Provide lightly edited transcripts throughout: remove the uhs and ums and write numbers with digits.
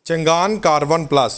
Changan कार1 plus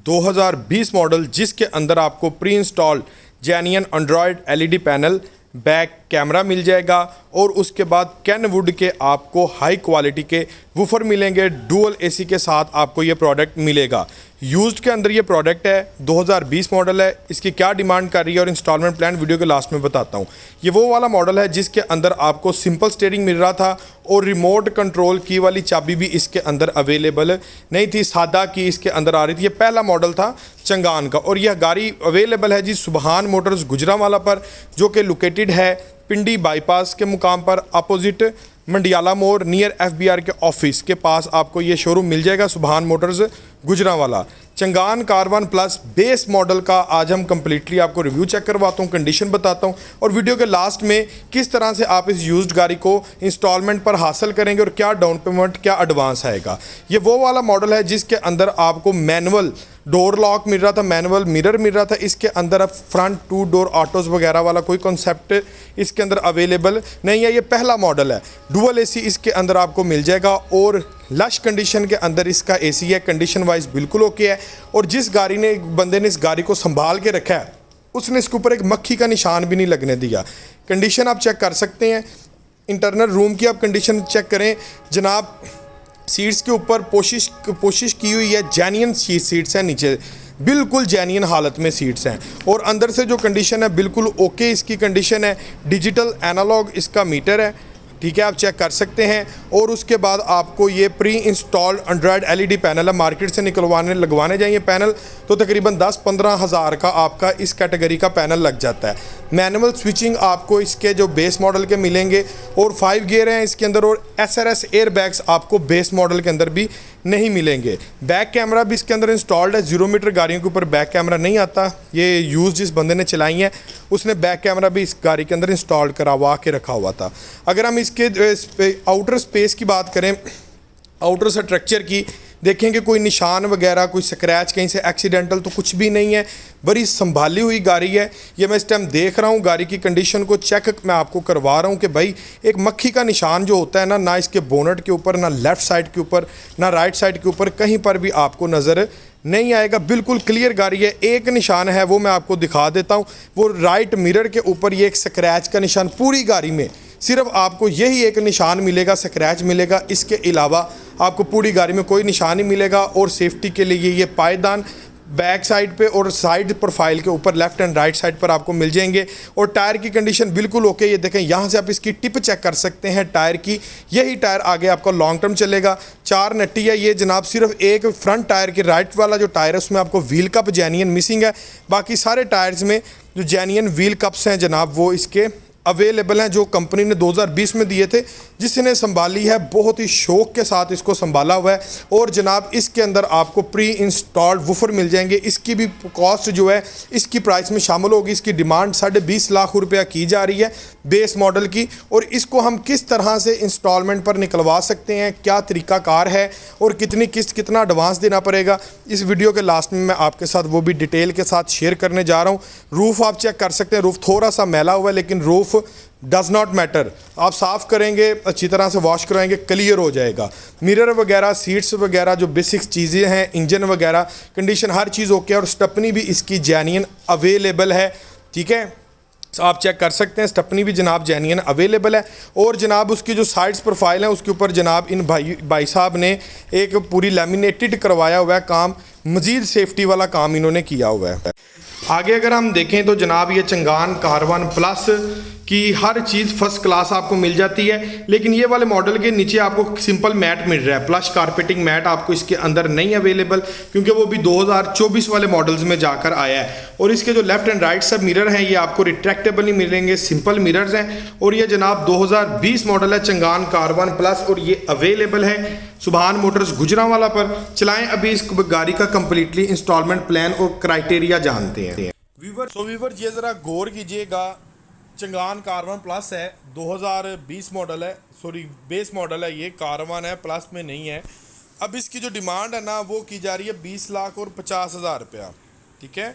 2020 model, जिसके अंदर आपको pre installed genuine Android LED panel, back camera मिल जाएगा और उसके बाद कैनवुड के आपको हाई क्वालिटी के वूफर मिलेंगे। डुअल एसी के साथ आपको ये प्रोडक्ट मिलेगा। यूज्ड के अंदर ये प्रोडक्ट है, 2020 मॉडल है। इसकी क्या डिमांड कर रही है और इंस्टॉलमेंट प्लान वीडियो के लास्ट में बताता हूँ। ये वो वाला मॉडल है जिसके अंदर आपको सिंपल स्टीयरिंग मिल रहा था और रिमोट कंट्रोल की वाली चाबी भी इसके अंदर अवेलेबल नहीं थी, सादा की इसके अंदर आ रही थी। ये पहला मॉडल था चंगान का और यह गाड़ी अवेलेबल है जी सुबहान मोटर्स गुजरांवाला पर, जो कि लोकेटेड है पिंडी बाईपास के मुकाम पर, अपोजिट मंडियाला मोड़ नियर एफबीआर के ऑफिस के पास आपको ये शोरूम मिल जाएगा, सुबहान Motors Gujranwala. Changan कार1 plus base model का आज हम कंप्लीटली आपको रिव्यू चेक करवाता हूँ, कंडीशन बताता हूँ और वीडियो के लास्ट में किस तरह से आप इस यूज्ड गाड़ी को इंस्टॉलमेंट पर हासिल करेंगे और क्या डाउन पेमेंट, क्या एडवांस आएगा। ये वो वाला मॉडल है जिसके अंदर आपको मैनुअल डोर लॉक मिल रहा था, मैनुअल मिरर मिल रहा था। इसके अंदर अब फ्रंट 2 डोर ऑटोज़ वगैरह वाला कोई कॉन्सेप्ट इसके अंदर अवेलेबल नहीं है। ये पहला मॉडल है। डुअल एसी इसके अंदर आपको मिल जाएगा और लश कंडीशन के अंदर इसका एसी है। कंडीशन वाइज बिल्कुल ओके है। और जिस गाड़ी ने बंदे ने इस गाड़ी को संभाल के रखा है उसने इसके ऊपर एक मक्खी का निशान भी नहीं लगने दिया। कंडीशन आप चेक कर सकते हैं। इंटरनल रूम की आप कंडीशन चेक करें जनाब। सीट्स के ऊपर पोशिश की हुई है, जेन्युइन सीट्स हैं, नीचे बिल्कुल जेन्युइन हालत में सीट्स हैं और अंदर से जो कंडीशन है बिल्कुल ओके इसकी कंडीशन है। डिजिटल एनालॉग इसका मीटर है, ठीक है, आप चेक कर सकते हैं। और उसके बाद आपको ये pre installed Android LED panel है, मार्केट से लगवाने जाइए पैनल तो तकरीबन 10-15 हज़ार का आपका इस कैटेगरी का पैनल लग जाता है। मैनुअल स्विचिंग आपको इसके जो बेस मॉडल के मिलेंगे और 5 गियर हैं इसके अंदर और SRS एयर बैग्स आपको बेस मॉडल के अंदर भी नहीं मिलेंगे। बैक कैमरा भी इसके अंदर इंस्टॉल्ड है। 0 मीटर गाड़ियों के ऊपर बैक कैमरा नहीं आता। ये यूज़ जिस बंदे ने चलाई है उसने बैक कैमरा भी इस गाड़ी के अंदर इंस्टॉल करवा के रखा हुआ था। अगर हम इसके आउटर स्पेस की बात करें, आउटर स्ट्रक्चर की देखेंगे, कोई निशान वगैरह, कोई स्क्रैच कहीं से एक्सीडेंटल तो कुछ भी नहीं है। बड़ी संभाली हुई गाड़ी है। ये मैं इस टाइम देख रहा हूँ गाड़ी की कंडीशन को चेक मैं आपको करवा रहा हूँ कि भाई एक मक्खी का निशान जो होता है ना इसके बोनट के ऊपर, ना लेफ़्ट साइड के ऊपर, ना राइट साइड के ऊपर, कहीं पर भी आपको नज़र नहीं आएगा। बिल्कुल क्लियर गाड़ी है। एक निशान है वो मैं आपको दिखा देता हूँ, वो राइट मिरर के ऊपर ये एक स्क्रैच का निशान। पूरी गाड़ी में सिर्फ आपको यही एक निशान मिलेगा, स्क्रैच मिलेगा। इसके अलावा आपको पूरी गाड़ी में कोई निशान नहीं मिलेगा। और सेफ्टी के लिए ये पायदान बैक साइड पे और साइड प्रोफाइल के ऊपर लेफ्ट एंड राइट साइड पर आपको मिल जाएंगे। और टायर की कंडीशन बिल्कुल ओके। ये देखें, यहाँ से आप इसकी टिप चेक कर सकते हैं टायर की। यही टायर आगे आपका लॉन्ग टर्म चलेगा। 4 नट्टी है ये जनाब। सिर्फ एक फ्रंट टायर की राइट वाला जो टायर है उसमें आपको व्हील कप जेन्युइन मिसिंग है। बाकी सारे टायर्स में जो जेन्युइन व्हील कप्स हैं जनाब वो इसके अवेलेबल हैं, जो कंपनी ने 2020 में दिए थे। जिसने संभाली है बहुत ही शौक के साथ इसको संभाला हुआ है। और जनाब इसके अंदर आपको प्री इंस्टॉल्ड वूफर मिल जाएंगे। इसकी भी कॉस्ट जो है इसकी प्राइस में शामिल होगी। इसकी डिमांड 20.5 लाख रुपया की जा रही है बेस मॉडल की। और इसको हम किस तरह से इंस्टॉलमेंट पर निकलवा सकते हैं, क्या तरीक़ाकार है और कितनी किस्त, कितना एडवांस देना पड़ेगा, इस वीडियो के लास्ट में मैं आपके साथ वो भी डिटेल के साथ शेयर करने जा रहा हूँ। रूफ़ आप चेक कर सकते हैं। रूफ़ थोड़ा सा मैला हुआ है लेकिन रूफ़ डज़ नॉट मैटर। आप साफ़ करेंगे, अच्छी तरह से वॉश कराएंगे, क्लियर हो जाएगा। मिरर वगैरह, सीट्स वगैरह जो बेसिक चीज़ें हैं, इंजन वगैरह कंडीशन हर चीज़ ओके है। और स्टेपनी भी इसकी जेन्युइन अवेलेबल है, ठीक है, आप चेक कर सकते हैं। स्टेपनी भी जनाब जेन्युइन अवेलेबल है। और जनाब उसकी जो साइड्स प्रोफाइल है उसके ऊपर जनाब इन भाई साहब ने एक पूरी लैमिनेटेड करवाया हुआ है काम। मज़ीद सेफ्टी वाला काम इन्होंने किया हुआ है। आगे अगर हम देखें तो जनाब ये चंगान कार1 प्लस की हर चीज़ फर्स्ट क्लास आपको मिल जाती है। लेकिन ये वाले मॉडल के नीचे आपको सिंपल मैट मिल रहा है। प्लस कारपेटिंग मैट आपको इसके अंदर नहीं अवेलेबल, क्योंकि वो भी 2024 वाले मॉडल्स में जाकर आया है। और इसके जो लेफ्ट एंड राइट सब मिरर हैं ये आपको रिट्रैक्टेबल नहीं मिलेंगे, सिंपल मिरर्स हैं। और ये जनाब 2020 मॉडल है चंगान कार1 प्लस और ये अवेलेबल है सुबहान मोटर्स गुजरांवाला पर। चलाएं अभी इस गाड़ी का कंप्लीटली इंस्टॉलमेंट प्लान और क्राइटेरिया जानते हैं। व्यूवर ये ज़रा गौर कीजिएगा। चंगान कार1 प्लस है, 2020 मॉडल है, सॉरी बेस मॉडल है, ये कार1 है, प्लस में नहीं है। अब इसकी जो डिमांड है ना वो की जा रही है 20 लाख और 50 हज़ार रुपया, ठीक है।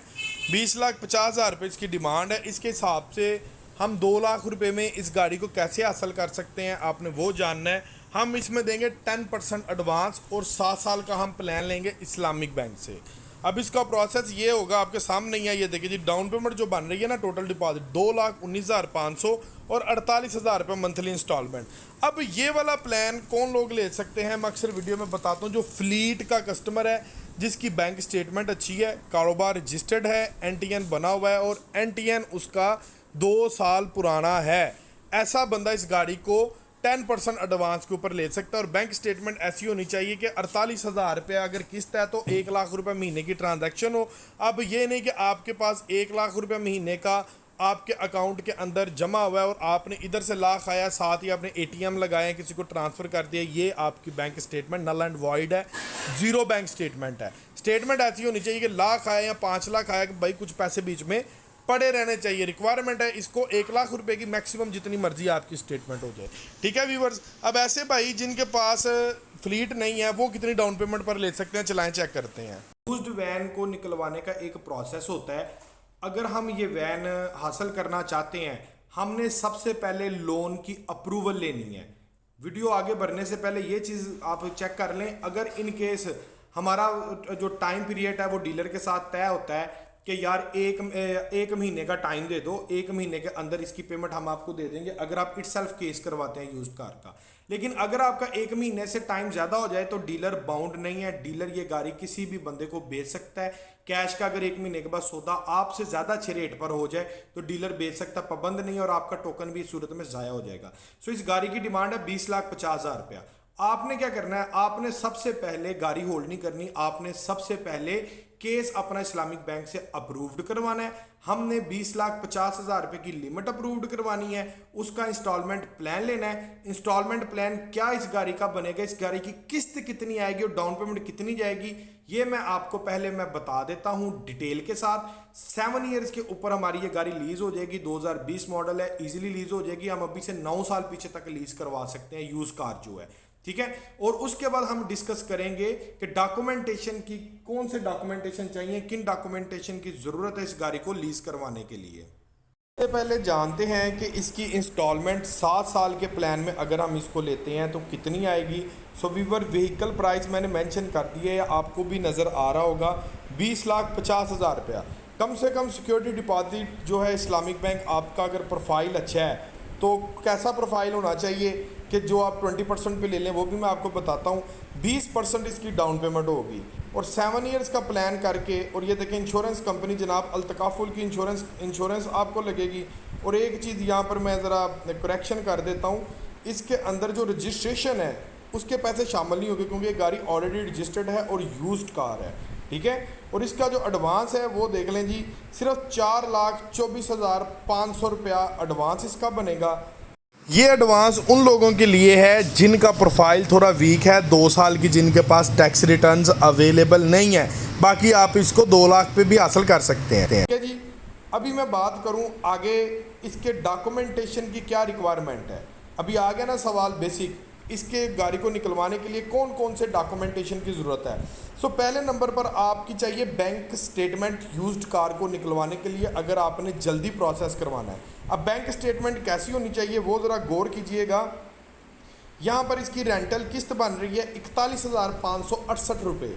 20 लाख 50 हज़ार रुपये इसकी डिमांड है। इसके हिसाब से हम 2 लाख रुपए में इस गाड़ी को कैसे हासिल कर सकते हैं आपने वो जानना है। हम इसमें देंगे 10% एडवांस और 7 साल का हम प्लान लेंगे इस्लामिक बैंक से। अब इसका प्रोसेस ये होगा, आपके सामने ही है, ये देखिए जी, डाउन पेमेंट जो बन रही है ना, टोटल डिपॉजिट 2,19,500 और 48,000 रुपये मंथली इंस्टॉलमेंट। अब ये वाला प्लान कौन लोग ले सकते हैं, मैं अक्सर वीडियो में बताता हूँ, जो फ्लीट का कस्टमर है, जिसकी बैंक स्टेटमेंट अच्छी है, कारोबार रजिस्टर्ड है, NTN बना हुआ है और NTN उसका 2 साल पुराना है, ऐसा बंदा इस गाड़ी को 10% एडवांस के ऊपर ले सकता है। और बैंक स्टेटमेंट ऐसी होनी चाहिए कि 48,000 रुपये अगर किस्त है तो 1 लाख रुपये महीने की ट्रांजैक्शन हो। अब ये नहीं कि आपके पास 1 लाख रुपये महीने का आपके अकाउंट के अंदर जमा हुआ है और आपने इधर से लाख आया, साथ ही आपने ATM लगाए, किसी को ट्रांसफ़र कर दिया, ये आपकी bank statement null and void है, ज़ीरो बैंक स्टेटमेंट है। स्टेटमेंट ऐसी होनी चाहिए कि लाख आया या 5 लाख आया कि भाई कुछ पैसे बीच में पड़े रहने चाहिए। रिक्वायरमेंट है इसको 1 लाख रुपए की मैक्सिमम जितनी मर्जी आपकी स्टेटमेंट हो जाए, ठीक है व्यूवर्स। अब ऐसे भाई जिनके पास फ्लीट नहीं है वो कितनी डाउन पेमेंट पर ले सकते हैं, चलाएं चेक करते हैं। यूज्ड वैन को निकलवाने का एक प्रोसेस होता है। अगर हम ये वैन हासिल करना चाहते हैं, हमने सबसे पहले लोन की अप्रूवल लेनी है। वीडियो आगे बढ़ने से पहले ये चीज़ आप चेक कर लें, अगर इन केस हमारा जो टाइम पीरियड है वो डीलर के साथ तय होता है कि यार एक महीने का टाइम दे दो, 1 महीने के अंदर इसकी पेमेंट हम आपको दे देंगे, अगर आप इटसेल्फ केस करवाते हैं यूज्ड कार का। लेकिन अगर आपका 1 महीने से टाइम ज़्यादा हो जाए तो डीलर बाउंड नहीं है, डीलर ये गाड़ी किसी भी बंदे को बेच सकता है। कैश का अगर 1 महीने के बाद सौदा आपसे ज़्यादा अच्छे रेट पर हो जाए तो डीलर बेच सकता, पाबंद नहीं, और आपका टोकन भी इस सूरत में ज़ाया हो जाएगा। सो इस गाड़ी की डिमांड है 20,50,000 रुपया। आपने क्या करना है, आपने सबसे पहले गाड़ी होल्ड नहीं करनी, आपने सबसे पहले केस अपना इस्लामिक बैंक से अप्रूव्ड करवाना है। हमने 20,50,000 रुपए की लिमिट अप्रूव्ड करवानी है, उसका इंस्टॉलमेंट प्लान लेना है। इंस्टॉलमेंट प्लान क्या इस गाड़ी का बनेगा, इस गाड़ी की किस्त कितनी आएगी और डाउन पेमेंट कितनी जाएगी, ये मैं आपको पहले मैं बता देता हूं डिटेल के साथ। 7 ईयर्स के ऊपर हमारी ये गाड़ी लीज हो जाएगी, 2020 मॉडल है, इजीली लीज हो जाएगी। हम अभी से 9 साल पीछे तक लीज करवा सकते हैं यूज कार जो है, ठीक है। और उसके बाद हम डिस्कस करेंगे कि डॉक्यूमेंटेशन की, कौन से डॉक्यूमेंटेशन चाहिए, किन डॉक्यूमेंटेशन की जरूरत है इस गाड़ी को लीज करवाने के लिए। सबसे पहले जानते हैं कि इसकी इंस्टॉलमेंट 7 साल के प्लान में अगर हम इसको लेते हैं तो कितनी आएगी। सो वीवर व्हीकल प्राइस मैंने मेंशन कर दिया है, आपको भी नज़र आ रहा होगा, 20,50,000 रुपया। कम से कम सिक्योरिटी डिपॉजिट जो है इस्लामिक बैंक आपका, अगर प्रोफाइल अच्छा है तो कैसा प्रोफाइल होना चाहिए कि जो आप 20% पे ले लें, वो भी मैं आपको बताता हूँ। 20% इसकी डाउन पेमेंट होगी और 7 ईयर्स का प्लान करके, और ये देखें इंश्योरेंस कंपनी जनाब अल्तकाफुल की इंश्योरेंस आपको लगेगी। और एक चीज़ यहाँ पर मैं ज़रा करेक्शन कर देता हूँ, इसके अंदर जो रजिस्ट्रेशन है उसके पैसे शामिल नहीं होंगे क्योंकि ये गाड़ी ऑलरेडी रजिस्टर्ड है और यूज्ड कार है, ठीक है। और इसका जो एडवांस है वो देख लें जी, सिर्फ 4,24,500 रुपया एडवांस इसका बनेगा। ये एडवांस उन लोगों के लिए है जिनका प्रोफाइल थोड़ा वीक है, 2 साल की, जिनके पास टैक्स रिटर्न्स अवेलेबल नहीं है। बाकी आप इसको 2 लाख पे भी हासिल कर सकते हैं, ठीक है जी। अभी मैं बात करूं आगे इसके डॉक्यूमेंटेशन की क्या रिक्वायरमेंट है। अभी आ गया ना सवाल बेसिक, इसके गाड़ी को निकलवाने के लिए कौन कौन से डॉक्यूमेंटेशन की ज़रूरत है। सो पहले नंबर पर आपकी चाहिए बैंक स्टेटमेंट यूज्ड कार को निकलवाने के लिए, अगर आपने जल्दी प्रोसेस करवाना है। अब बैंक स्टेटमेंट कैसी होनी चाहिए वो ज़रा गौर कीजिएगा। यहाँ पर इसकी रेंटल किस्त बन रही है 41,568 रुपये।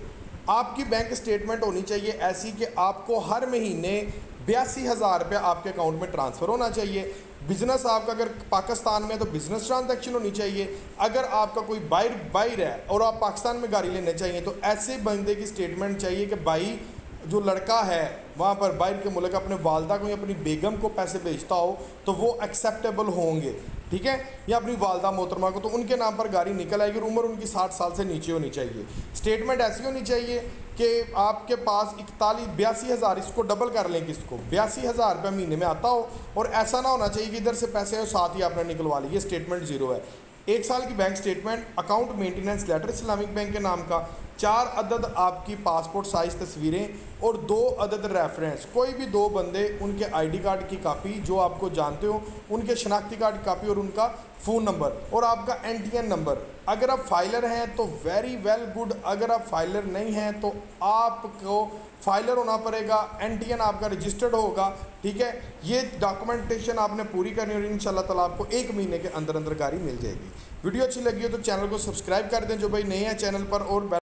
आपकी बैंक स्टेटमेंट होनी चाहिए ऐसी कि आपको हर महीने 82,000 रुपये आपके अकाउंट में ट्रांसफ़र होना चाहिए। बिजनेस आपका अगर पाकिस्तान में है तो बिजनेस ट्रांजैक्शन होनी चाहिए। अगर आपका कोई बाहर है और आप पाकिस्तान में गाड़ी लेने चाहिए तो ऐसे बंदे की स्टेटमेंट चाहिए कि भाई जो लड़का है वहाँ पर बाहर के मुल्क अपने वालदा को या अपनी बेगम को पैसे भेजता हो तो वो एक्सेप्टेबल होंगे, ठीक है, या अपनी वालदा मोहतरमा को, तो उनके नाम पर गाड़ी निकल आएगी और उम्र उनकी 60 साल से नीचे होनी चाहिए। स्टेटमेंट ऐसी होनी चाहिए कि आपके पास 82,000, इसको डबल कर लें, किसको 82,000 रुपये महीने में आता हो, और ऐसा ना होना चाहिए कि इधर से पैसे हो साथ ही आपने निकलवा ली, ये स्टेटमेंट ज़ीरो है। 1 साल की bank statement, account maintenance letter Islamic bank के नाम का, 4 अदद आपकी पासपोर्ट साइज़ तस्वीरें और 2 अदद रेफरेंस, कोई भी 2 बंदे उनके आईडी कार्ड की कापी जो आपको जानते हो, उनके शनाख्ती कार्ड की कापी और उनका फ़ोन नंबर और आपका एनटीएन नंबर। अगर आप फाइलर हैं तो वेरी वेल गुड, अगर आप फाइलर नहीं हैं तो आपको फाइलर होना पड़ेगा, एनटीएन आपका रजिस्टर्ड होगा। ठीक है, ये डॉक्यूमेंटेशन आपने पूरी करनी और इंशाल्लाह ताला आपको 1 महीने के अंदर अंदर गाड़ी मिल जाएगी। वीडियो अच्छी लगी हो तो चैनल को सब्सक्राइब कर दें जो भाई नए हैं चैनल पर, और